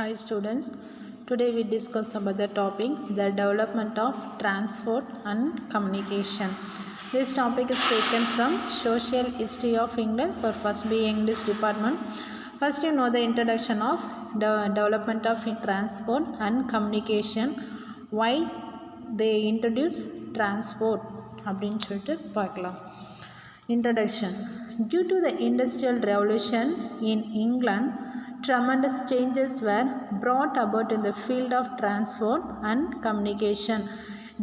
Hi students, today we discuss about the topic the development of transport and communication. This topic is taken from Social History of England for first BA English department. First you know the introduction of the development of transport and communication, why they introduce transport அப்படின்னு சொல்லிட்டு பார்க்கலாம். Introduction. Due to the Industrial Revolution in England, tremendous changes were brought about in the field of transport and communication.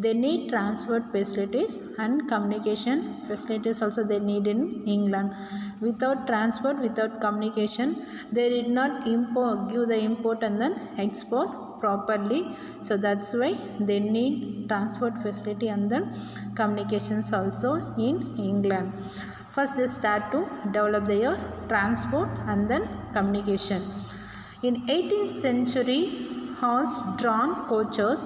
They need transport facilities and communication facilities also they need in England. Without transport, without communication, they did not give the import and then export properly. So that's why they need transport facility and then communications also in England. First they start to develop their transport and then communication. In 18th century, horse-drawn coaches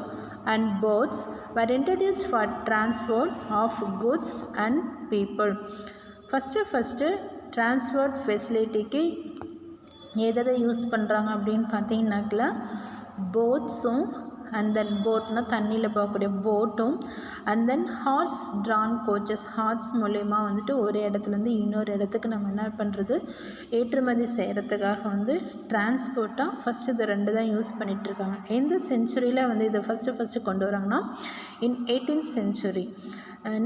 and boats were introduced for transport of goods and people. First transport facility க்கு எதை use பண்ணுறாங்க அப்படின்னு பார்த்தீங்கன்னாக்கல போட்ஸும் and then போட்னா தண்ணியில் போகக்கூடிய போட்டும் and then horse drawn coaches horse மூலயமா வந்துட்டு ஒரு இடத்துலேருந்து இன்னொரு இடத்துக்கு நம்ம என்ன பண்ணுறது ஏற்றுமதி செய்கிறதுக்காக வந்து டிரான்ஸ்போர்ட்டாக ஃபஸ்ட்டு இது ரெண்டு தான் யூஸ் பண்ணிகிட்ருக்காங்க. எந்த செஞ்சுரியில் வந்து இதை ஃபஸ்ட்டு கொண்டு வராங்கன்னா இன் 18th century.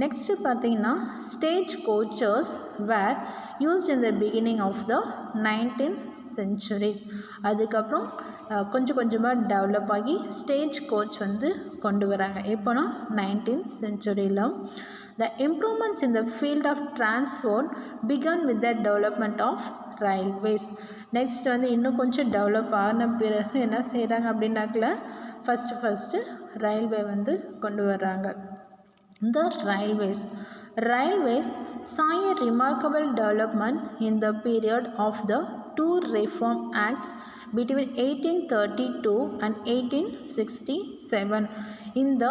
நெக்ஸ்ட்டு பார்த்தீங்கன்னா stage coaches were used in the beginning of the 19th centuries. அதுக்கப்புறம் கொஞ்சம் கொஞ்சமாக டெவலப் ஆகி ஸ்டேஜ் கோச் வந்து கொண்டு வராங்க. எப்போனா 19th centuryயில். The improvements in the field of transport began with the development of railways. Next வந்து இன்னும் கொஞ்சம் டெவலப் ஆன பிறகு என்ன செய்கிறாங்க அப்படின்னாக்கல ஃபஸ்ட்டு ரயில்வே வந்து கொண்டு வர்றாங்க. The railways saw a remarkable development in the period of the two Reform Acts between 1832 and 1867. இந்த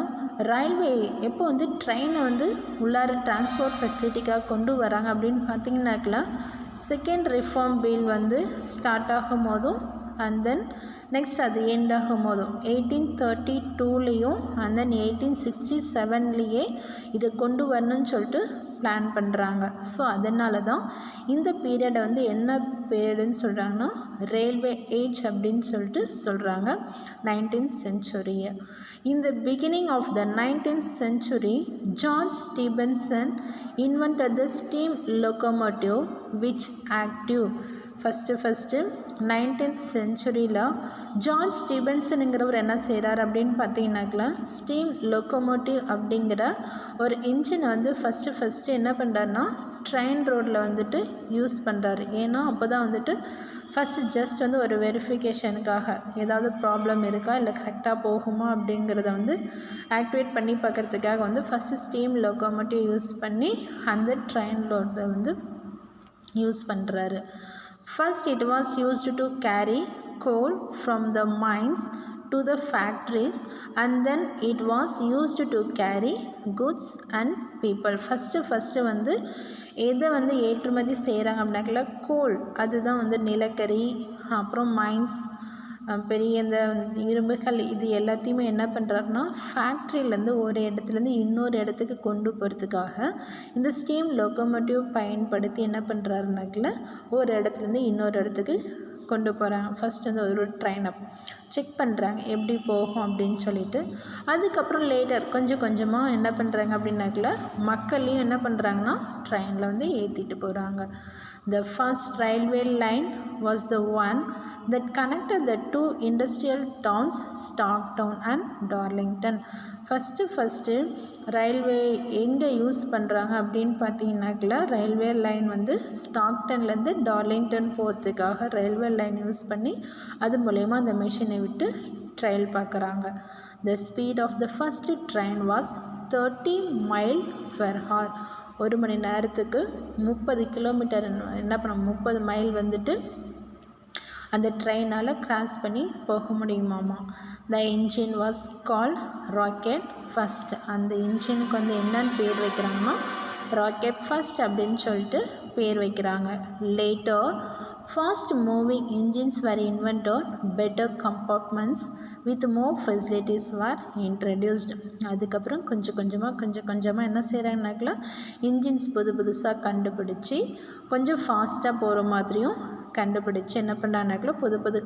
ரயில்வே எப்போ வந்து ட்ரெயினை வந்து உள்ளார டிரான்ஸ்போர்ட் ஃபெசிலிட்டிக்காக கொண்டு வராங்க அப்படின்னு பார்த்தீங்கன்னாக்கல செகண்ட் ரிஃபார்ம் பில் வந்து ஸ்டார்ட் ஆகும் போதும் அண்ட் தென் நெக்ஸ்ட் அது எண்ட் ஆகும் போதும் 1832லேயும் அண்ட் தென் 1867லேயே இதை கொண்டு வரணும்னு சொல்லிட்டு பிளான் பண்ணுறாங்க. ஸோ அதனால தான் இந்த பீரியடை வந்து என்ன பீரியடுன்னு சொல்கிறாங்கன்னா ரயில்வே ஏஜ் அப்படின்னு சொல்லிட்டு சொல்கிறாங்க 19th century. In the beginning of the 19th century, George Stephenson invented the steam locomotive which active. First 19th centuryயில் ஜார்ஜ் ஸ்டீபன்சனுங்கிறவர் என்ன செய்கிறார் அப்படின்னு பார்த்தீங்கன்னாக்கல ஸ்டீம் லொக்கோமோட்டிவ் அப்படிங்கிற ஒரு இன்ஜினை வந்து ஃபஸ்ட்டு என்ன பண்ணுறாருன்னா ட்ரெயின் ரோடில் வந்துட்டு யூஸ் பண்ணுறாரு. ஏன்னா அப்போ தான் வந்துட்டு ஃபஸ்ட்டு ஜஸ்ட் வந்து ஒரு வெரிஃபிகேஷனுக்காக ஏதாவது ப்ராப்ளம் இருக்கா இல்லை கரெக்டாக போகுமா அப்படிங்கிறத வந்து ஆக்டிவேட் பண்ணி பார்க்குறதுக்காக வந்து ஃபஸ்ட்டு ஸ்டீம் லொக்கோமோட்டிவ் யூஸ் பண்ணி அந்த ட்ரெயின் ரோடில் வந்து யூஸ் பண்ணுறாரு. First it was used to carry coal from the mines to the factories and then it was used to carry goods and people. First வந்து எதை வந்து ஏற்றுமதி செய்கிறாங்க அப்படின்னாக்கல கோல், அதுதான் வந்து நிலக்கரி, அப்புறம் மைன்ஸ், பெரிய இந்த இரும்புகள், இது எல்லாத்தையுமே என்ன பண்ணுறாருன்னா ஃபேக்ட்ரியிலேருந்து ஒரு இடத்துலேருந்து இன்னொரு இடத்துக்கு கொண்டு போகிறதுக்காக இந்த ஸ்டீம் லொக்கோமோட்டிவ் பயன்படுத்தி என்ன பண்ணுறாருனாக்கல ஒரு இடத்துலேருந்து இன்னொரு இடத்துக்கு கொண்டு போகிறாங்க. ஃபஸ்ட் வந்து ஒரு ட்ரெயினை செக் பண்ணுறாங்க எப்படி போகும் அப்படின்னு சொல்லிட்டு. அதுக்கப்புறம் லேட்டர் கொஞ்சமாக என்ன பண்ணுறாங்க அப்படின்னாக்கல மக்களையும் என்ன பண்ணுறாங்கன்னா ட்ரெயினில் வந்து ஏற்றிட்டு போகிறாங்க. The first railway line was the one that connected the two industrial towns Stockton and Darlington. First railway எங்கே யூஸ் பண்ணுறாங்க அப்படின்னு பார்த்தீங்கன்னாக்கல ரயில்வே லைன் வந்து ஸ்டாக்டன்லேருந்து டார்லிங்டன் போகிறதுக்காக ரயில்வே லைன் யூஸ் பண்ணி அது மூலயமா அந்த மெஷினை விட்டு ட்ரையல் பார்க்குறாங்க. The speed of the first train was 30 miles/hour. ஒரு மணி நேரத்துக்கு 30 கிலோமீட்டர் என்ன பண்ண 30 மைல் வந்துட்டு அந்த ட்ரெயினால் கிராஸ் பண்ணி போக முடியுமாமா. The engine was called rocket first. அந்த இன்ஜினுக்கு வந்து என்னன்னு பேர் வைக்கிறாங்கன்னா ராக்கெட் ஃபஸ்ட் அப்படின்னு சொல்லிட்டு பேர் வைக்கிறாங்க. Later fast moving engines were invented, better compartments with more facilities were introduced. அதுக்கப்புறம் கொஞ்சம் கொஞ்சமாக என்ன செய்கிறாங்கனாக்கா இன்ஜின்ஸ் புதுசாக கண்டுபிடிச்சி கொஞ்சம் ஃபாஸ்ட்டாக போகிற மாதிரியும் கண்டுபிடிச்சி என்ன பண்ணுறாங்கனாக்கா புது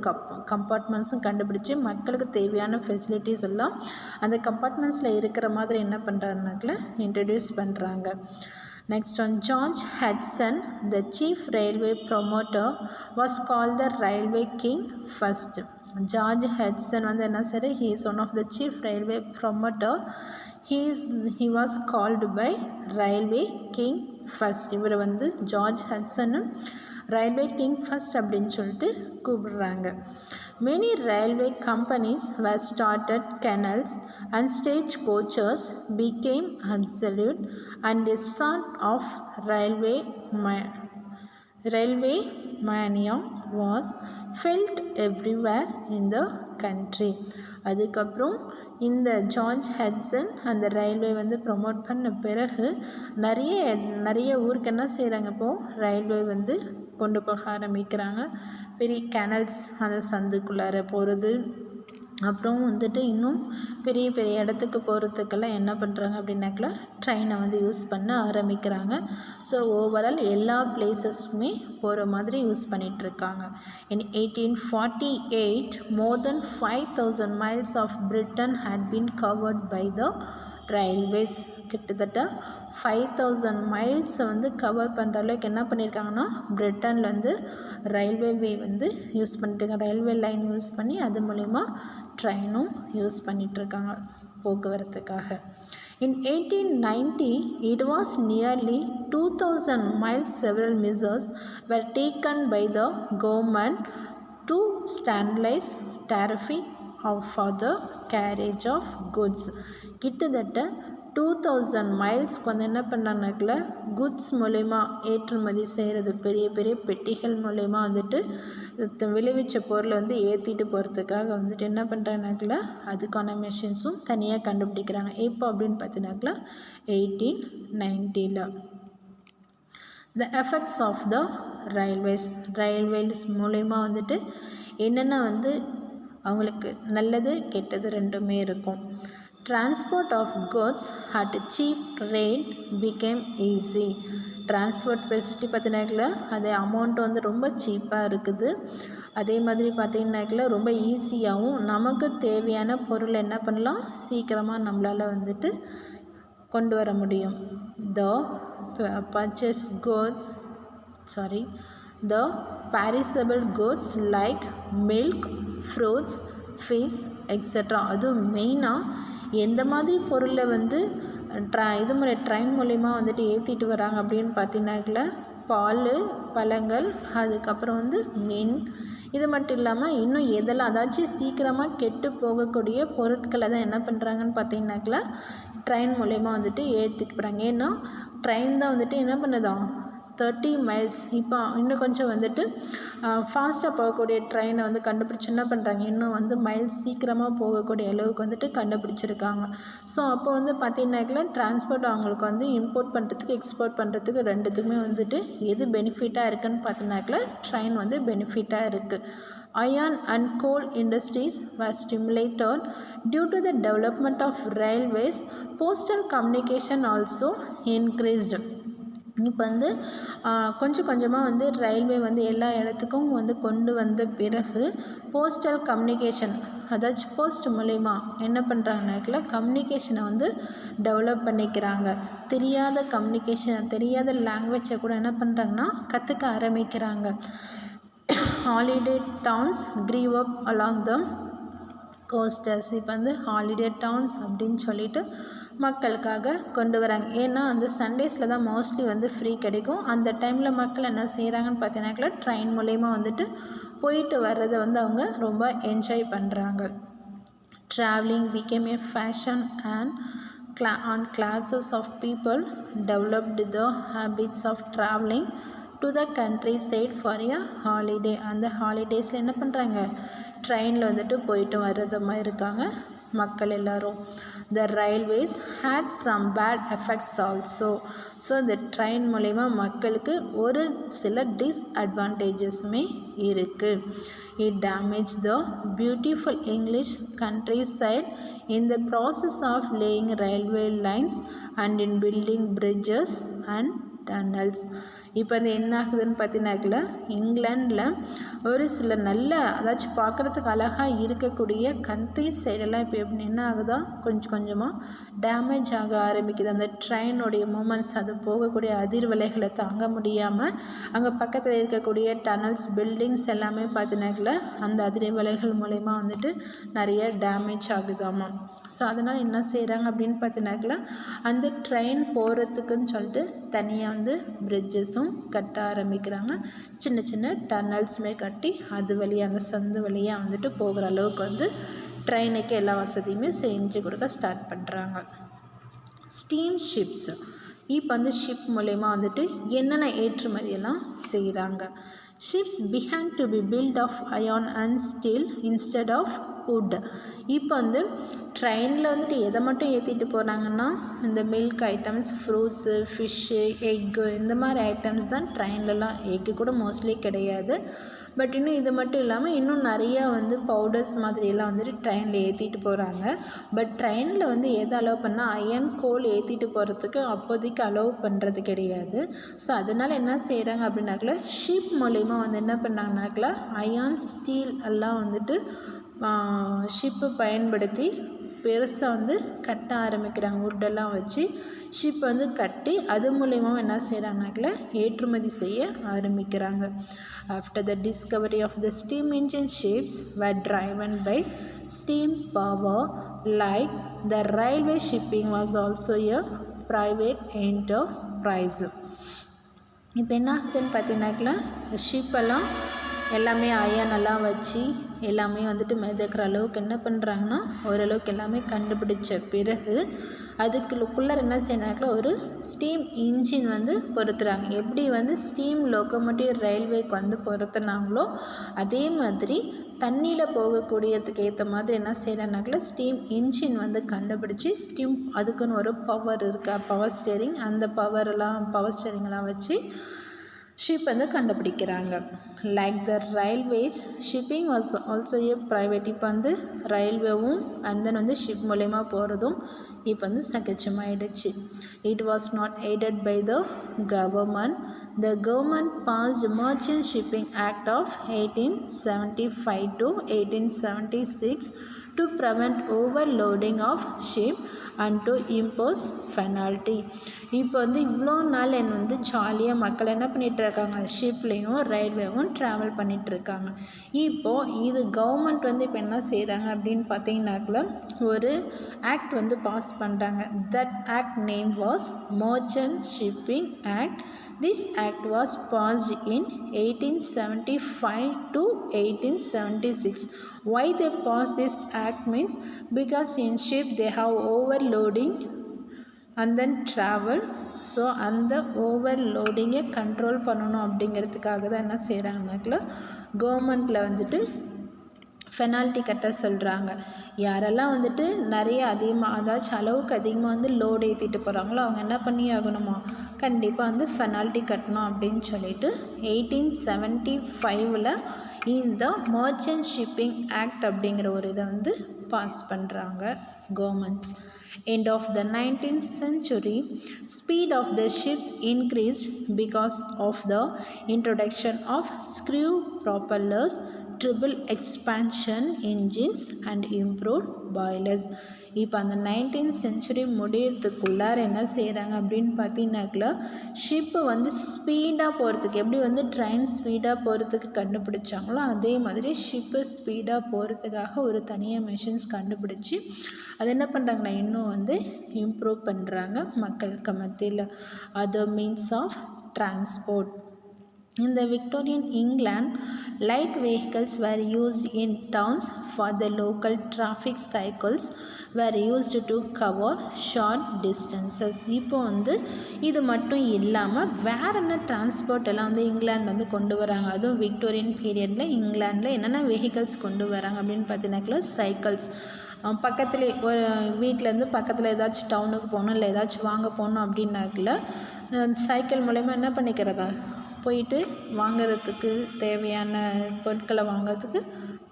கம்பார்ட்மெண்ட்ஸும் கண்டுபிடிச்சி மக்களுக்கு தேவையான ஃபெசிலிட்டிஸ் எல்லாம் அந்த கம்பார்ட்மெண்ட்ஸில் இருக்கிற மாதிரி என்ன பண்ணுறாங்கனாக்கா இன்ட்ரடியூஸ் பண்ணுறாங்க. Next one, George Hudson, the chief railway promoter, was called the railway king first. George Hudson வந்து என்ன சரி, he is one of the chief railway promoter. He was called by railway king first. இவர் வந்து George Hudson railway king first அப்படின்னு சொல்லிட்டு கூப்பிடுறாங்க. Many railway companies were started, canals and stage coaches became obsolete, and a sort of railway mania was felt everywhere in the country. அதுக்கப்புறம் இந்த George Hatsun அந்த railway வந்து promote பண்ண பிறகு நிறைய ஊருக்கு என்ன செய்கிறாங்க, இப்போது ரயில்வே வந்து கொண்டு போக ஆரம்பிக்கிறாங்க. பெரிய கேனல்ஸ் அந்த சந்துக்குள்ளார போகிறது, அப்புறம் வந்துட்டு இன்னும் பெரிய இடத்துக்கு போகிறதுக்கெல்லாம் என்ன பண்ணுறாங்க அப்படின்னாக்கா ட்ரெயினை வந்து யூஸ் பண்ண ஆரம்பிக்கிறாங்க. ஸோ ஓவரால் எல்லா பிளேசஸுமே போகிற மாதிரி யூஸ் பண்ணிகிட்ருக்காங்க. In 1848 more than 5,000 miles of Britain had been covered by the railways. கிட்டத்தட்ட 5,000 மைல்ஸை வந்து கவர் பண்ணுற அளவுக்கு என்ன பண்ணியிருக்காங்கன்னா பிரிட்டனில் வந்து ரயில்வே வந்து யூஸ் பண்ணிட்டுருக்காங்க. ரயில்வே லைன் யூஸ் பண்ணி அது மூலிமா ட்ரெயினும் யூஸ் பண்ணிகிட்ருக்காங்க போக்குவரத்துக்காக. In 1890 it was nearly 2,000 miles. Several measures were taken by the government to standardize tariffs for the carriage of goods. கிட்டத்தட்ட 2,000 மைல்ஸ்க்கு வந்து என்ன பண்ணாங்கனாக்கா குட்ஸ் மூலயமா ஏற்றுமதி செய்கிறது, பெரிய பெட்டிகள் மூலயமா வந்துட்டு விளைவிச்ச பொருளை வந்து ஏற்றிட்டு போகிறதுக்காக வந்துட்டு என்ன பண்ணுறாங்கனாக்கா அதுக்கான மெஷின்ஸும் தனியாக கண்டுபிடிக்கிறாங்க. எப்போ அப்படின்னு பார்த்தீங்கன்னாக்கா 1890. The effects of the railways மூலயமா வந்துட்டு என்னென்ன வந்து அவங்களுக்கு நல்லது கெட்டது ரெண்டுமே இருக்கும். Transport of goods at cheap rate became easy. Transport facility பார்த்தீங்கன்னாக்கா அது அமௌண்ட் வந்து ரொம்ப சீப்பாக இருக்குது. அதே மாதிரி பார்த்தீங்கன்னாக்கா ரொம்ப ஈஸியாகவும் நமக்கு தேவையான பொருள் என்ன பண்ணலாம் சீக்கிரமாக நம்மளால் வந்துட்டு கொண்டு வர முடியும். The perishable goods like milk, fruits, fish, etc. அதுவும் மெயினாக எந்த மாதிரி பொருளை வந்து ட்ரெயின் மூலயமா வந்துட்டு ஏற்றிட்டு வராங்க அப்படின்னு பார்த்தீங்கன்னாக்கா பால், பழங்கள், அதுக்கப்புறம் வந்து மீன், இது மட்டும் இல்லாமல் இன்னும் எதெல்லாம் அதாச்சும் சீக்கிரமாக கெட்டு போகக்கூடிய பொருட்களை தான் என்ன பண்ணுறாங்கன்னு பார்த்தீங்கன்னாக்கா ட்ரெயின் மூலயமா வந்துட்டு ஏற்றிட்டு போகிறாங்க. ஏன்னா ட்ரெயின் தான் வந்துட்டு என்ன பண்ணுதான் 30 மைல்ஸ் இப்போ இன்னும் கொஞ்சம் வந்துட்டு ஃபாஸ்ட்டாக போகக்கூடிய ட்ரெயினை வந்து கண்டுபிடிச்சி என்ன பண்ணுறாங்க, இன்னும் வந்து மைல்ஸ் சீக்கிரமாக போகக்கூடிய அளவுக்கு வந்துட்டு கண்டுபிடிச்சிருக்காங்க. ஸோ அப்போ வந்து பார்த்தீங்கன்னாக்கா டிரான்ஸ்போர்ட் அவங்களுக்கு வந்து இம்போர்ட் பண்ணுறதுக்கு எக்ஸ்போர்ட் பண்ணுறதுக்கு ரெண்டுத்துக்குமே வந்துட்டு எது பெனிஃபிட்டாக இருக்குதுன்னு பார்த்தீங்கன்னாக்கா ட்ரெயின் வந்து பெனிஃபிட்டாக இருக்குது. Iron and coal industries were stimulated due to the development of railways. Postal communication also increased. இப்போ வந்து கொஞ்சமாக வந்து ரயில்வே வந்து எல்லா இடத்துக்கும் வந்து கொண்டு வந்த பிறகு போஸ்டல் கம்யூனிகேஷன், அதாச்சும் போஸ்ட் மூலயமா என்ன பண்ணுறாங்கனாக்கா கம்யூனிகேஷனை வந்து டெவலப் பண்ணிக்கிறாங்க. தெரியாத லாங்குவேஜை கூட என்ன பண்ணுறாங்கன்னா கற்றுக்க ஆரம்பிக்கிறாங்க. Holiday towns grew up along the coasters. இப்போ வந்து ஹாலிடே டவுன்ஸ் அப்படின்னு சொல்லிட்டு மக்களுக்காக கொண்டு வராங்க. ஏன்னா அந்த சண்டேஸில் தான் மோஸ்ட்லி வந்து ஃப்ரீ கிடைக்கும். அந்த டைமில் மக்கள் என்ன செய்கிறாங்கன்னு பார்த்தீங்கன்னாக்கா ட்ரெயின் மூலயமா வந்துட்டு போயிட்டு வர்றதை வந்து அவங்க ரொம்ப என்ஜாய் பண்ணுறாங்க. Travelling became a fashion and classes of people developed the habits of traveling to the countryside for a holiday. அந்த ஹாலிடேஸில் என்ன பண்ணுறாங்க ட்ரெயினில் வந்துட்டு போயிட்டு வர்றது மாதிரி இருக்காங்க. மக்கள் எல்லாரும். The railways had some bad effects also. So இந்த ட்ரெயின் மூலயமா மக்களுக்கு ஒரு சில டிஸ்அட்வான்டேஜஸுமே இருக்குது. It damaged the beautiful English countryside in the process of laying railway lines and in building bridges and tunnels. இப்போ அது என்ன ஆகுதுன்னு பார்த்தீங்கன்னாக்கல, இங்கிலாண்டில் ஒரு சில நல்ல அதாச்சும் பார்க்குறதுக்கு அழகாக இருக்கக்கூடிய கண்ட்ரிஸ் சைடெல்லாம் இப்போ எப்படி என்ன ஆகுதா, கொஞ்சம் கொஞ்சமாக டேமேஜ் ஆக ஆரம்பிக்குது. அந்த ட்ரெயினுடைய மூமெண்ட்ஸ் அது போகக்கூடிய அதிர்வலைகளை தாங்க முடியாமல் அங்கே பக்கத்தில் இருக்கக்கூடிய டனல்ஸ் பில்டிங்ஸ் எல்லாமே பார்த்தீங்கன்னாக்கல அந்த அதிர்வலைகள் மூலயமா வந்துட்டு நிறைய டேமேஜ் ஆகுதாமா. ஸோ அதனால் என்ன செய்கிறாங்க அப்படின்னு பார்த்தீங்கன்னாக்கல, அந்த ட்ரெயின் போகிறதுக்குன்னு சொல்லிட்டு தனியாக வந்து பிரிட்ஜஸும் கட்ட ஆரம்பிக்கிறாங்க. சின்ன சின்ன டனல்ஸுமே கட்டி அது வழியாக அந்த சந்து வழியாக வந்துட்டு போகிற அளவுக்கு வந்து ட்ரெயினுக்கு எல்லா வசதியுமே செஞ்சு கொடுக்க ஸ்டார்ட் பண்ணுறாங்க. ஸ்டீம் ஷிப்ஸ் இப்போ வந்து ஷிப் மூலயமா வந்துட்டு என்னென்ன ஏற்றுமதியெல்லாம் செய்கிறாங்க. Ships began to be built of iron and steel instead of wood. இப்போ வந்து ட்ரெயினில் வந்துட்டு எதை மட்டும் ஏற்றிட்டு போகிறாங்கன்னா, இந்த milk items, fruits, fish, egg இந்த மாதிரி ஐட்டம்ஸ் தான் ட்ரெயின்லலாம். எக்கு கூட மோஸ்ட்லி கிடையாது. பட் இன்னும் இது மட்டும் இல்லாமல் இன்னும் நிறையா வந்து பவுடர்ஸ் மாதிரியெல்லாம் வந்துட்டு ட்ரெயினில் ஏற்றிட்டு போகிறாங்க. பட் ட்ரெயினில் வந்து எதை அலோவ் பண்ணால் அயன் கோல் ஏற்றிட்டு போகிறதுக்கு அப்போதைக்கு அலோவ் பண்ணுறது கிடையாது. ஸோ அதனால் என்ன செய்கிறாங்க அப்படின்னாக்கல, ஷிப் மூலயமா வந்து என்ன பண்ணாங்கனாக்கல அயான் ஸ்டீல் எல்லாம் வந்துட்டு ஷிப்பு பயன்படுத்தி பெருசாக வந்து கட்ட ஆரம்பிக்கிறாங்க. வுட்டெல்லாம் வச்சு ஷிப் வந்து கட்டி அது மூலயமா என்ன செய்கிறாங்கனாக்கல ஏற்றுமதி செய்ய ஆரம்பிக்கிறாங்க. After the discovery of the steam engine ships were driven by steam power like the railway shipping was also a private enterprise. இப்போ என்ன ஆகுதுன்னு பார்த்தீங்கன்னாக்கல, ஷிப்பெல்லாம் எல்லாமே அயனெல்லாம் வச்சு எல்லாமே வந்துட்டு மிதக்கிற அளவுக்கு என்ன பண்ணுறாங்கன்னா ஓரளவுக்கு எல்லாமே கண்டுபிடிச்ச பிறகு அதுக்குள்ளே என்ன செய்யறாங்களோ ஒரு ஸ்டீம் இன்ஜின் வந்து பொருத்துறாங்க. எப்படி வந்து ஸ்டீம் லோக்கோமோட்டிவ் ரயில்வேக்கு வந்து பொருத்துனாங்களோ அதே மாதிரி தண்ணியில் போகக்கூடியதுக்கு ஏற்ற மாதிரி என்ன செய்கிறாங்கனாக்கல ஸ்டீம் இன்ஜின் வந்து கண்டுபிடிச்சி ஸ்டீம் அதுக்குன்னு ஒரு பவர் இருக்கா, பவர் ஸ்டேரிங், அந்த பவர் ஸ்டேரிங்லாம் வச்சு ஷிப் வந்து கண்டுபிடிக்கிறாங்க. Like the railways shipping was also A private. இப்போ வந்து ரயில்வேவும் அண்ட் தென் வந்து ஷிப் மூலயமா போகிறதும் இப்போ வந்து சகஜமாயிடுச்சு. It was not aided by the government. The government passed merchant shipping act of 1875 to 1876 to prevent overloading of ship and to impose penalty. இப்போ வந்து இவ்வளோ நாள் வந்து ஜாலியாக மக்கள் என்ன பண்ணிகிட்ருக்காங்க, ஷிப்லேயும் ரயில்வேவும் ட்ராவல் பண்ணிகிட்ருக்காங்க. இப்போது இது கவர்மெண்ட் வந்து இப்போ என்ன செய்கிறாங்க அப்படின்னு பார்த்தீங்கன்னாக்குள்ள ஒரு ஆக்ட் வந்து பாஸ் பண்ணுறாங்க. That act name was merchant shipping act. This act was passed in 1875 to 1876. Why they passed this act means because in ship they have overloading and then travel. So அந்த ஓவர்லோடிங்கை control பண்ணணும் அப்படிங்கிறதுக்காக தான் என்ன செய்கிறாங்கனாக்கல கவர்மெண்ட்டில் வந்துட்டு penalty கட்ட சொல்கிறாங்க. யாரெல்லாம் வந்துட்டு நிறைய அதிகமாக அதாச்சும் அளவுக்கு அதிகமாக வந்து லோடு ஏற்றிட்டு போகிறாங்களோ அவங்க என்ன பண்ணி ஆகணுமா, கண்டிப்பாக வந்து பெனால்ட்டி கட்டணும் அப்படின்னு சொல்லிட்டு 1875 இந்த மர்ச்சன்ட் ஷிப்பிங் ஆக்ட் அப்படிங்கிற ஒரு இதை வந்து பாஸ் பண்ணுறாங்க governments. End of the 19th century, speed of the ships increased because of the introduction of screw propellers, triple expansion engines and improved boilers. இப்போ அந்த 19th century முடியறதுக்குள்ளார என்ன செய்கிறாங்க அப்படின்னு பார்த்தீங்கன்னாக்கல ஷிப்பு வந்து ஸ்பீடாக போகிறதுக்கு எப்படி வந்து ட்ரெயின் ஸ்பீடாக போகிறதுக்கு கண்டுபிடிச்சாங்களோ அதே மாதிரி ஷிப்பு ஸ்பீடாக போகிறதுக்காக ஒரு தனியாக மிஷின்ஸ் கண்டுபிடிச்சி அது என்ன பண்ணுறாங்கன்னா இன்னும் வந்து இம்ப்ரூவ் பண்ணுறாங்க மக்களுக்கு மத்தியில். Other means of transport. In the Victorian England, light vehicles were used in towns for the local traffic. Cycles were used to cover short distances. இப்போ இது மட்டும் இல்லாமல் வேற என்ன டிரான்ஸ்போர்ட் எல்லாம் இங்கிலாந்து கொண்டு வராங்க. அதுவும் விக்டோரியன் பீரியடில் இங்கிலாண்டில் என்னென்ன வெஹிக்கல்ஸ் கொண்டு வராங்க அப்படின்னு பார்த்தீங்கன்னாக்கா சைக்கிள்ஸ். பக்கத்தில் ஒரு வீட்டிலேருந்து பக்கத்தில் ஏதாச்சும் டவுனுக்கு போகணும் இல்லை ஏதாச்சும் வாங்க போகணும் அப்படின்னாக்கல சைக்கிள் மூலயமா என்ன பண்ணிக்கிறதா போயிட்டு வாங்கிறதுக்கு தேவையான பொருட்களை வாங்கிறதுக்கு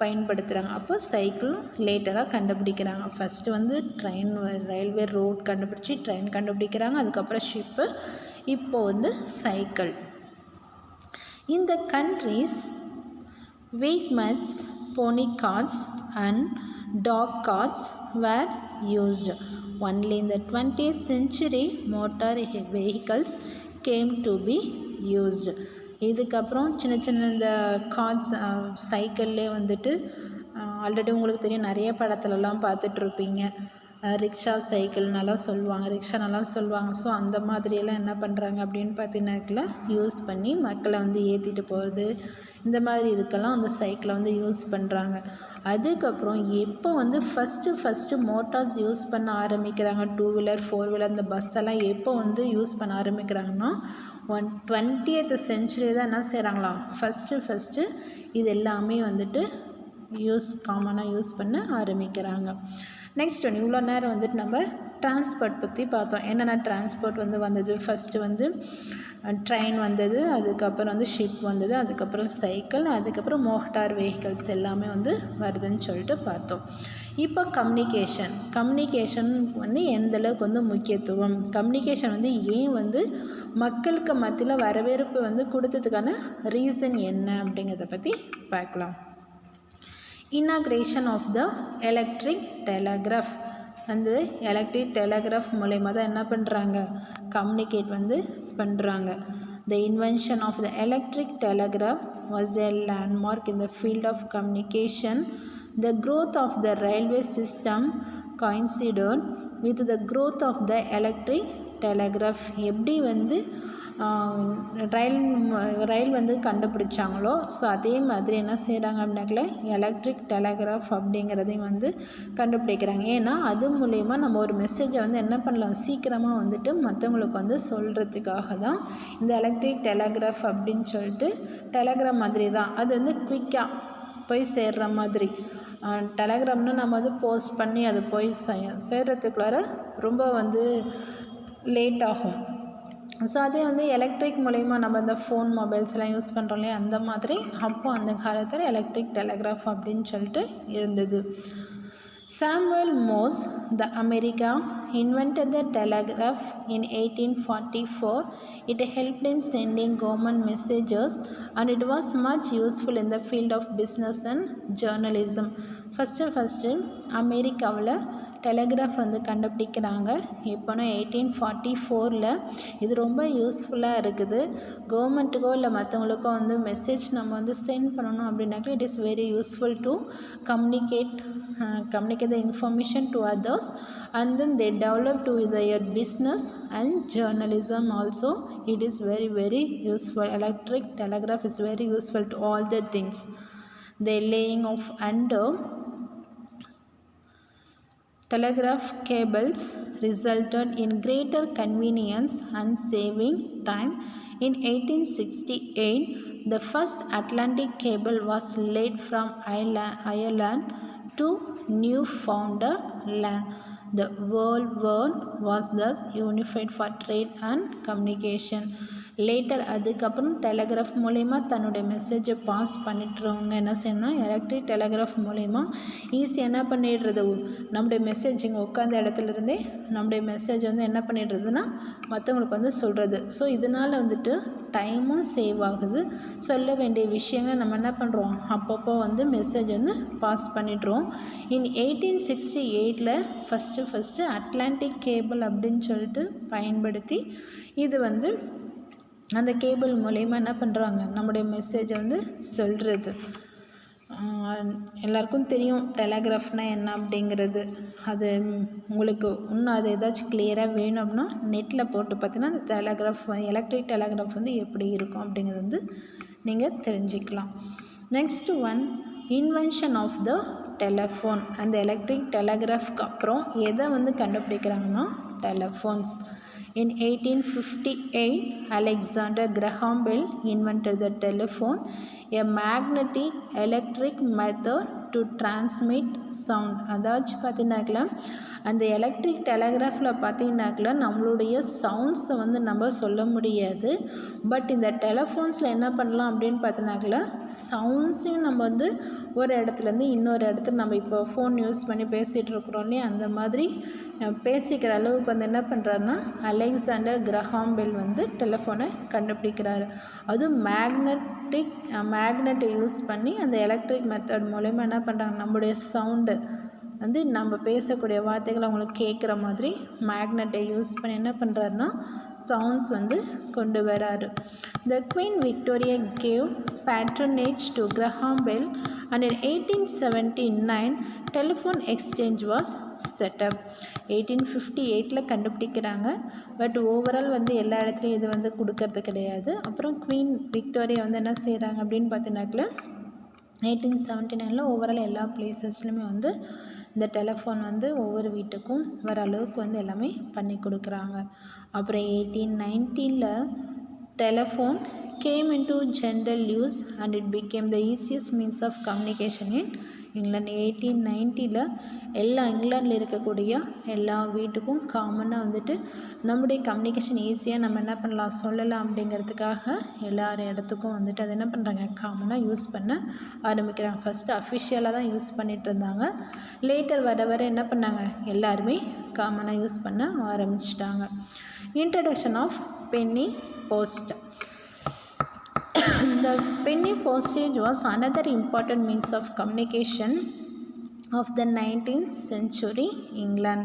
பயன்படுத்துகிறாங்க. அப்போ சைக்கிளும் லேட்டராக கண்டுபிடிக்கிறாங்க. ஃபஸ்ட்டு ட்ரெயின் ரயில்வே ரோட் கண்டுபிடிச்சி ட்ரெயின் கண்டுபிடிக்கிறாங்க. அதுக்கப்புறம் ஷிப்பு, இப்போது சைக்கிள். இந்த countries wheat mats, pony carts and dog carts were used. Only in the 20th century motor vehicles came to be used. இதுக்கப்புறம் சின்ன சின்ன இந்த கார்ட்ஸ் சைக்கிள்லே ஆல்ரெடி உங்களுக்கு தெரியும், நிறைய படத்துலலாம் பார்த்துட்ருப்பீங்க. ரிக்ஷா சைக்கிள்னெல்லாம் சொல்லுவாங்க, ரிக்ஷானெல்லாம் சொல்லுவாங்க. ஸோ அந்த மாதிரியெல்லாம் என்ன பண்ணுறாங்க அப்படின்னு பார்த்தீங்கன்னாக்கா யூஸ் பண்ணி மக்களை ஏற்றிட்டு போகிறது, இந்த மாதிரி இதுக்கெல்லாம் அந்த சைக்கிளை யூஸ் பண்ணுறாங்க. அதுக்கப்புறம் எப்போ ஃபஸ்ட்டு மோட்டார்ஸ் யூஸ் பண்ண ஆரம்பிக்கிறாங்க, 2 வீலர் 4 வீலர் இந்த பஸ்ஸெல்லாம் எப்போ யூஸ் பண்ண ஆரம்பிக்கிறாங்கன்னா 20th century தான் என்ன செய்கிறாங்களாம் ஃபஸ்ட்டு இது எல்லாமே காமனாக யூஸ் பண்ண ஆரம்பிக்கிறாங்க. நெக்ஸ்ட் இவ்வளோ நேரம் நம்ம டிரான்ஸ்போர்ட் பற்றி பார்த்தோம். என்னென்ன டிரான்ஸ்போர்ட் வந்தது, ஃபஸ்ட்டு ட்ரெயின் வந்தது, அதுக்கப்புறம் ஷிப் வந்தது, அதுக்கப்புறம் சைக்கிள், அதுக்கப்புறம் மோட்டார் வெஹிக்கல்ஸ் எல்லாமே வருதுன்னு சொல்லிட்டு பார்த்தோம். இப்போ கம்யூனிகேஷன் எந்தளவுக்கு முக்கியத்துவம், கம்யூனிகேஷன் ஏன் மக்களுக்கு மத்தியில் வரவேற்பு கொடுத்ததுக்கான ரீசன் என்ன அப்படிங்கிறத பற்றி பார்க்கலாம். Inauguration of the electric telegraph. Electric telegraph மூலயமா தான் என்ன பண்ணுறாங்க, கம்யூனிகேட் பண்ணுறாங்க. The invention of the electric telegraph was a landmark in the field of communication. The growth of the railway system coincided with the growth of the electric telegraph. எப்படி ரயில் கண்டுபிடிச்சாங்களோ so அதே மாதிரி என்ன செய்கிறாங்க அப்படின்னாக்கல எலக்ட்ரிக் டெலகிராஃப் அப்படிங்கிறதையும் கண்டுபிடிக்கிறாங்க. ஏன்னா அது மூலயமா நம்ம ஒரு மெசேஜை என்ன பண்ணலாம், சீக்கிரமாக மற்றவங்களுக்கு சொல்கிறதுக்காக தான் இந்த எலக்ட்ரிக் டெலகிராஃப் அப்படின்னு சொல்லிட்டு டெலகிராம் மாதிரி தான். அது குயிக்காக போய் சேர்கிற மாதிரி. டெலகிராம்னு நம்ம போஸ்ட் பண்ணி அது போய் சேர்கிறதுக்குள்ளார ரொம்ப லேட் ஆகும். ஸோ அதே எலக்ட்ரிக் மூலயமா நம்ம இந்த ஃபோன் மொபைல்ஸ்லாம் யூஸ் பண்ணுறோம் இல்லையா, அந்த மாதிரி அப்போ அந்த காலத்தில் எலக்ட்ரிக் டெலகிராஃப் அப்படின்னு சொல்லிட்டு இருந்தது. Samuel Morse, the America, invented the telegraph in 1844. It helped in sending government messages and it was much useful in the field of business and journalism. First அமெரிக்காவில் டெலகிராஃப் கண்டுபிடிக்கிறாங்க. எப்போனா 1844. இது ரொம்ப யூஸ்ஃபுல்லாக இருக்குது. கவர்மெண்ட்டுக்கோ இல்லை மற்றவங்களுக்கோ மெசேஜ் நம்ம சென்ட் பண்ணணும் அப்படின்னாக்கா it is very useful to communicate the information to others, and then they develop to their business and journalism also. It is very very useful. Electric telegraph is very useful to all the things. The laying of under telegraph cables resulted in greater convenience and saving time. In 1868, the first Atlantic cable was laid from Ireland to Newfoundland. The world was thus unified for trade and communication. Later அதுக்கப்புறம் telegraph மூலயமா தன்னுடைய மெசேஜை pass பண்ணிட்டுறவங்க என்ன செய்யணும், electric telegraph மூலயமா ஈஸியாக என்ன பண்ணிடுறது, நம்முடைய மெசேஜ் இங்கே உட்காந்த இடத்துலேருந்தே நம்முடைய மெசேஜ் என்ன பண்ணிடுறதுன்னா மற்றவங்களுக்கு சொல்கிறது. ஸோ இதனால் டைமும் சேவ் ஆகுது. சொல்ல வேண்டிய விஷயங்களை நம்ம என்ன பண்ணுறோம், அப்பப்போ மெசேஜ் பாஸ் பண்ணிடுறோம். இன் 1868 ஃபஸ்ட்டு அட்லாண்டிக் கேபிள் அப்படின்னு சொல்லிட்டு பயன்படுத்தி இது அந்த கேபிள் மூலயமா என்ன பண்ணுறாங்க, நம்முடைய மெசேஜை சொல்கிறது. எல்லாருக்கும் தெரியும் டெலகிராஃப்னால் என்ன அப்படிங்கிறது. அது உங்களுக்கு இன்னும் அது ஏதாச்சும் கிளியராக வேணும் அப்படின்னா நெட்டில் போட்டு பார்த்தீங்கன்னா அந்த டெலகிராஃப் எலக்ட்ரிக் டெலகிராஃப் வந்து எப்படி இருக்கும் அப்படிங்கிறது வந்து நீங்கள் தெரிஞ்சுக்கலாம். Next one, invention of the telephone. அந்த எலக்ட்ரிக் டெலகிராஃப்க்கு அப்புறம் எதை வந்து கண்டுபிடிக்கிறாங்கன்னா telephones. In 1858, Alexander Graham Bell invented the telephone, a magnetic electric method to transmit sound. அதாச்சும் பார்த்தீங்கன்னாக்கல அந்த எலக்ட்ரிக் டெலகிராஃபில் பார்த்தீங்கன்னாக்கல நம்மளுடைய சவுண்ட்ஸை வந்து நம்ம சொல்ல முடியாது. பட் இந்த டெலஃபோன்ஸில் என்ன பண்ணலாம் அப்படின்னு பார்த்தீங்கன்னாக்கல சவுண்ட்ஸையும் நம்ம வந்து ஒரு இடத்துலேருந்து இன்னொரு இடத்துல நம்ம இப்போ ஃபோன் யூஸ் பண்ணி பேசிகிட்டு இருக்கிறோம் இல்லையா, அந்த மாதிரி பேசிக்கிற அளவுக்கு வந்து என்ன பண்ணுறாருன்னா அலெக்சாண்டர் கிரஹாம் பெல் வந்து டெலிஃபோனை கண்டுபிடிக்கிறாரு. அதுவும் மேக்னெட்டை யூஸ் பண்ணி அந்த எலக்ட்ரிக் மெத்தட் மூலமா என்ன பண்ணுறாங்க, நம்முடைய சவுண்டு வந்து நம்ம பேசக்கூடிய வார்த்தைகள் அவங்களுக்கு கேட்குற மாதிரி மேக்னெட்டை யூஸ் பண்ணி என்ன பண்ணுறாருன்னா சவுண்ட்ஸ் வந்து கொண்டு வராரு. The Queen Victoria gave patronage to Graham Bell and in 1879 telephone exchange was set up. 1858 கண்டுபிடிக்கிறாங்க. பட் ஓவரால் வந்து எல்லா இடத்துலையும் இது வந்து கொடுக்கறது கிடையாது. அப்புறம் குவீன் விக்டோரியா வந்து என்ன செய்கிறாங்க அப்படின்னு பார்த்தீங்கன்னாக்கல 1879 ஓவரால் எல்லா பிளேசஸ்லையுமே வந்து இந்த டெலிஃபோன் வந்து ஒவ்வொரு வீட்டுக்கும் வர அளவுக்கு வந்து எல்லாமே பண்ணி கொடுக்குறாங்க. அப்புறம் 1890 telephone came into general use and it became the easiest means of communication in England. 1890 எல்லா இங்கிலாண்டில் இருக்கக்கூடிய எல்லா வீட்டுக்கும் காமனாக வந்துட்டு நம்முடைய கம்யூனிகேஷன் ஈஸியாக நம்ம என்ன பண்ணலாம் சொல்லலாம் அப்படிங்கிறதுக்காக எல்லார் இடத்துக்கும் வந்துட்டு அது என்ன பண்ணுறாங்க காமனாக யூஸ் பண்ண ஆரம்பிக்கிறாங்க. ஃபஸ்ட்டு அஃபிஷியலாக தான் யூஸ் பண்ணிகிட்டு இருந்தாங்க. லேட்டர் வர வர என்ன பண்ணாங்க எல்லாருமே காமனாக யூஸ் பண்ண ஆரம்பிச்சிட்டாங்க. Introduction of penny post. The penny postage was another important means of communication of the 19th century England.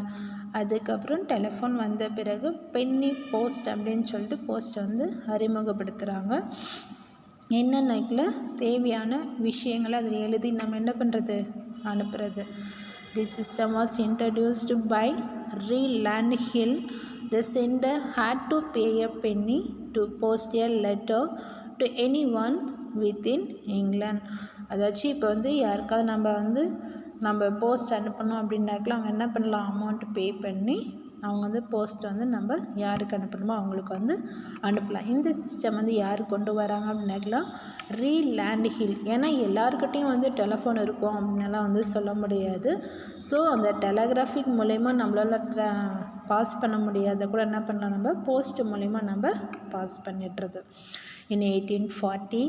அதுக்கப்புறம் டெலிஃபோன் வந்த பிறகு பென்னி போஸ்ட் அப்படின்னு சொல்லிட்டு போஸ்ட்டை வந்து அறிமுகப்படுத்துகிறாங்க. என்னென்னக்கில் தேவையான விஷயங்களை அதில் எழுதி நம்ம என்ன பண்ணுறது அனுப்புறது. This system was introduced by Rowland Hill. The sender had to pay a penny to post a letter to anyone within England. அதாச்சும் இப்போ வந்து யாருக்காவது நம்ம போஸ்ட் அனுப்பணும் அப்படின்னாக்கலாம் அவங்க என்ன பண்ணலாம், அமௌண்ட் பே பண்ணி அவங்க வந்து போஸ்ட் வந்து நம்ம யாருக்கு அனுப்பணுமோ அவங்களுக்கு வந்து அனுப்பலாம். இந்த சிஸ்டம் வந்து யார் கொண்டு வராங்க அப்படின்னாக்கலாம் ரீலேண்ட் ஹில். ஏன்னா எல்லாருக்கிட்டையும் வந்து டெலிஃபோன் இருக்கும் அப்படின்னலாம் வந்து சொல்ல முடியாது. ஸோ அந்த டெலகிராஃபிக் மூலயமா நம்மளால் பாஸ் பண்ண முடியாத கூட என்ன பண்ணலாம், நம்ம போஸ்ட் மூலயமா நம்ம பாஸ் பண்ணிடுறது. In 1840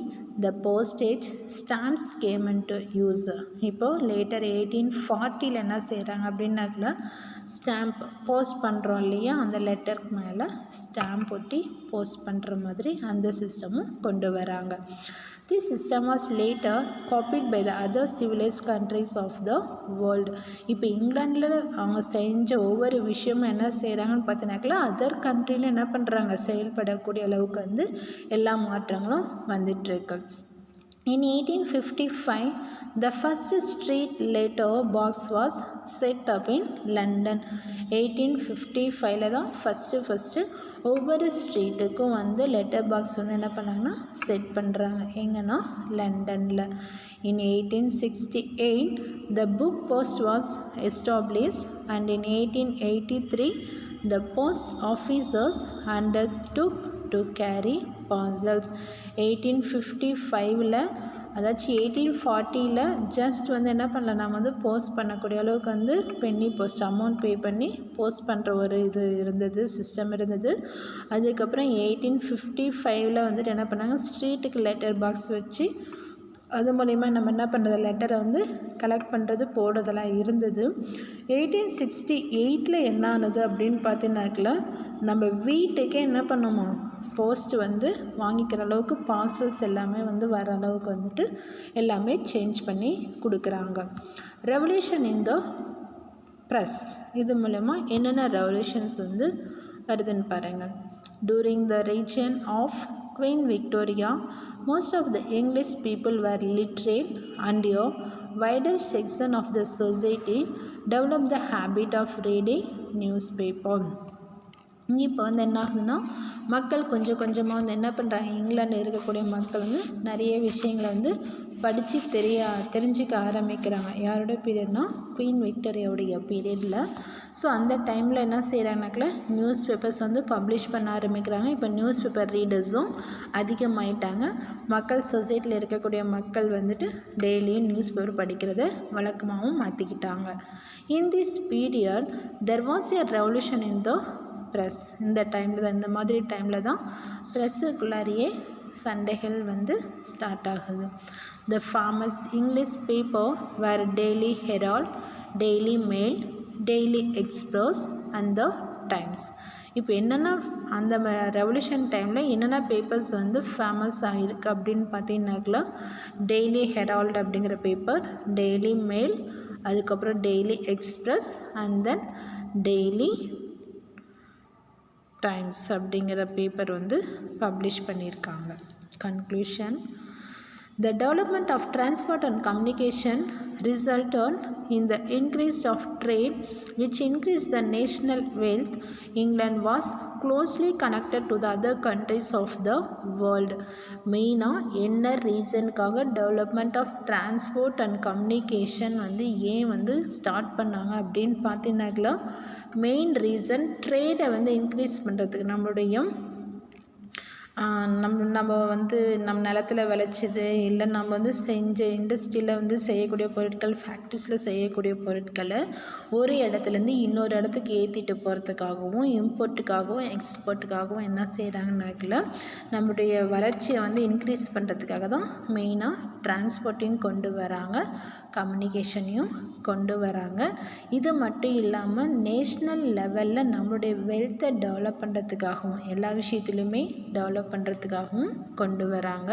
the postage stamps came into use. இப்போது லேட்டர் 1840 என்ன செய்கிறாங்க அப்படின்னாக்கல ஸ்டாம்ப் போஸ்ட் பண்ணுறோம் இல்லையா, அந்த லெட்டருக்கு மேலே ஸ்டாம்ப் ஒட்டி போஸ்ட் பண்ணுற மாதிரி அந்த சிஸ்டமும் கொண்டு வராங்க. This system was later copied by the other civilized countries of the world. இப்போ இங்கிலாண்டில் அவங்க செஞ்ச ஒவ்வொரு விஷயமும் என்ன செய்கிறாங்கன்னு பார்த்தீங்கன்னாக்கா அதர் கண்ட்ரியில் என்ன பண்ணுறாங்க செயல்படக்கூடிய அளவுக்கு வந்து எல்லா மாற்றங்களும் வந்துட்டுருக்கு. In 1855, the first street letter box was set up in London. 1855 தான் ஃபஸ்ட்டு ஒவ்வொரு ஸ்ட்ரீட்டுக்கும் வந்து லெட்டர் பாக்ஸ் வந்து என்ன பண்ணாங்கன்னா செட் பண்ணுறாங்க. எங்கன்னா லண்டனில். In 1868, the book post was established and in 1883, the post officers undertook to carry parcels. 1855 அதாச்சும் 1840 ஜஸ்ட் வந்து என்ன பண்ணல நம்ம வந்து போஸ்ட் பண்ணக்கூடிய அளவுக்கு வந்து பென்னி போஸ்ட் அமௌண்ட் பே பண்ணி போஸ்ட் பண்ணுற ஒரு இது இருந்தது, சிஸ்டம் இருந்தது. அதுக்கப்புறம் 1855 வந்துட்டு என்ன பண்ணாங்க ஸ்ட்ரீட்டுக்கு லெட்டர் பாக்ஸ் வச்சு அது மூலிமா நம்ம என்ன பண்ணுறது லெட்டரை வந்து கலெக்ட் பண்ணுறது போடுறதெல்லாம் இருந்தது. 1868 என்ன ஆனது அப்படின்னு பார்த்தீங்கன்னாக்கல நம்ம வீட்டுக்கே என்ன பண்ணுமோ போஸ்ட் வந்து வாங்கிக்கிற அளவுக்கு பார்சல்ஸ் எல்லாமே வந்து வர அளவுக்கு வந்துட்டு எல்லாமே சேஞ்ச் பண்ணி கொடுக்குறாங்க. Revolution in the press. இது மூலமா என்னென்ன ரெவல்யூஷன்ஸ் வந்து வருதுன்னு பாருங்கள். During the region of Queen Victoria, most of the English people were literate, and a wider section of the society developed the habit of reading newspaper. இப்போ வந்து என்ன ஆகுதுன்னா, மக்கள் கொஞ்சம் கொஞ்சமாக வந்து என்ன பண்ணுறாங்க, இங்கிலாண்டில் இருக்கக்கூடிய மக்கள் வந்து நிறைய விஷயங்களை வந்து படித்து தெரிஞ்சிக்க ஆரம்பிக்கிறாங்க. யாரோட பீரியட்னா, குயின் விக்டோரியாவுடைய பீரியடில். ஸோ அந்த டைமில் என்ன செய்கிறாங்கனாக்கா, நியூஸ் பேப்பர்ஸ் வந்து பப்ளிஷ் பண்ண ஆரம்பிக்கிறாங்க. இப்போ நியூஸ் பேப்பர் ரீடர்ஸும் அதிகமாயிட்டாங்க. மக்கள் சொசைட்டியில் இருக்கக்கூடிய மக்கள் வந்துட்டு டெய்லியும் நியூஸ் பேப்பர் படிக்கிறத வழக்கமாகவும் மாற்றிக்கிட்டாங்க. In this period there was a revolution in the press. இந்த டைமில் தான், இந்த மாதிரி டைமில் தான் ப்ரெஸ்ஸுக்குள்ளாரியே சண்டைகள் வந்து ஸ்டார்ட் ஆகுது. The famous English paper were Daily Herald, Daily Mail, Daily Express and the Times. இப்போ என்னென்னா அந்த ரெவல்யூஷன் டைமில் என்னென்ன பேப்பர்ஸ் வந்து ஃபேமஸ் ஆகிருக்கு அப்படின்னு பார்த்தீங்கன்னாக்கா, டெய்லி ஹெரால்ட் அப்படிங்கிற பேப்பர், டெய்லி மெயில், அதுக்கப்புறம் daily Express and then daily times அப்படிங்கிற பேப்பர் வந்து பப்ளிஷ் பண்ணியிருக்காங்க. Conclusion. The development of transport and communication resulted in the increase of trade, which increased the national wealth. England was closely connected to the other countries of the world. மெயினாக என்ன ரீசனுக்காக development of transport and communication வந்து ஏன் வந்து start பண்ணாங்க அப்படின்னு பார்த்தீங்கன்னாக்கா, main reason ட்ரேடை வந்து இன்க்ரீஸ் பண்ணுறதுக்கு. நம்மளுடைய நம்ம வந்து நம்ம நிலத்தில் விளைச்சது, இல்லை நம்ம வந்து செஞ்ச இண்டஸ்ட்ரியில் வந்து செய்யக்கூடிய பொருட்கள், ஃபேக்ட்ரிஸில் செய்யக்கூடிய பொருட்களை ஒரு இடத்துலேருந்து இன்னொரு இடத்துக்கு ஏற்றிட்டு போகிறதுக்காகவும், இம்போர்ட்டுக்காகவும் எக்ஸ்போர்ட்டுக்காகவும் என்ன செய்கிறாங்கனாக்கில் நம்முடைய வளர்ச்சியை வந்து இன்க்ரீஸ் பண்ணுறதுக்காக தான் மெயினாக டிரான்ஸ்போர்ட்டையும் கொண்டு வராங்க, கம்யூனிகேஷனையும் கொண்டு வராங்க. இது மட்டும் இல்லாமல் நேஷ்னல் லெவலில் நம்மளுடைய வெல்த்தை டெவலப் பண்ணுறதுக்காகவும், எல்லா விஷயத்துலையுமே டெவலப் பண்ணுறதுக்காகவும் கொண்டு வராங்க.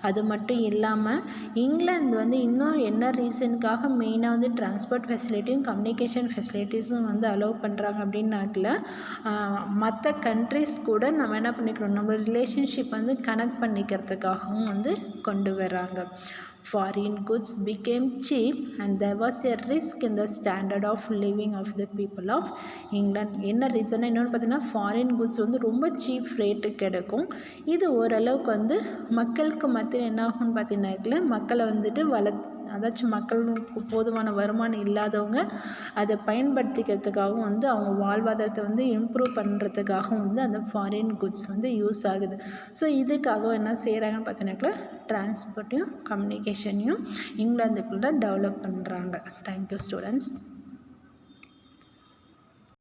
அது மட்டும் இல்லாமல் இங்கிலாந்து வந்து இன்னும் என்ன ரீசனுக்காக மெயினாக வந்து டிரான்ஸ்போர்ட் ஃபெசிலிட்டியும் கம்யூனிகேஷன் ஃபெசிலிட்டிஸும் வந்து அலோவ் பண்ணுறாங்க அப்படின்னாக்கில், மற்ற கண்ட்ரிஸ் கூட நம்ம என்ன பண்ணிக்கிறோம், நம்மளோட ரிலேஷன்ஷிப் வந்து கனெக்ட் பண்ணிக்கிறதுக்காகவும் வந்து கொண்டு வராங்க. Foreign goods became cheap and there was a risk in the standard of living of the people of England. என்ன ரீசன் இன்னொன்று பார்த்தீங்கன்னா, ஃபாரின் குட்ஸ் வந்து ரொம்ப சீப் ரேட்டுக்கு கிடைக்கும். இது ஓரளவுக்கு வந்து மக்களுக்கு மத்தியில் என்ன ஆகும்னு பார்த்தீங்கன்னாக்கல, மக்களை வந்துட்டு அதாச்சும் மக்களுக்கு போதுமான வருமானம் இல்லாதவங்க அதை பயன்படுத்திக்கிறதுக்காகவும் வந்து அவங்க வாழ்வாதாரத்தை வந்து இம்ப்ரூவ் பண்ணுறதுக்காகவும் வந்து அந்த ஃபாரின் குட்ஸ் வந்து யூஸ் ஆகுது. ஸோ இதுக்காக என்ன செய்கிறாங்கன்னு பார்த்தீங்கன்னாக்கா, டிரான்ஸ்போர்ட்டையும் கம்யூனிகேஷனையும் இங்கிலாந்துக்குள்ளே டெவலப் பண்ணுறாங்க. Thank you students.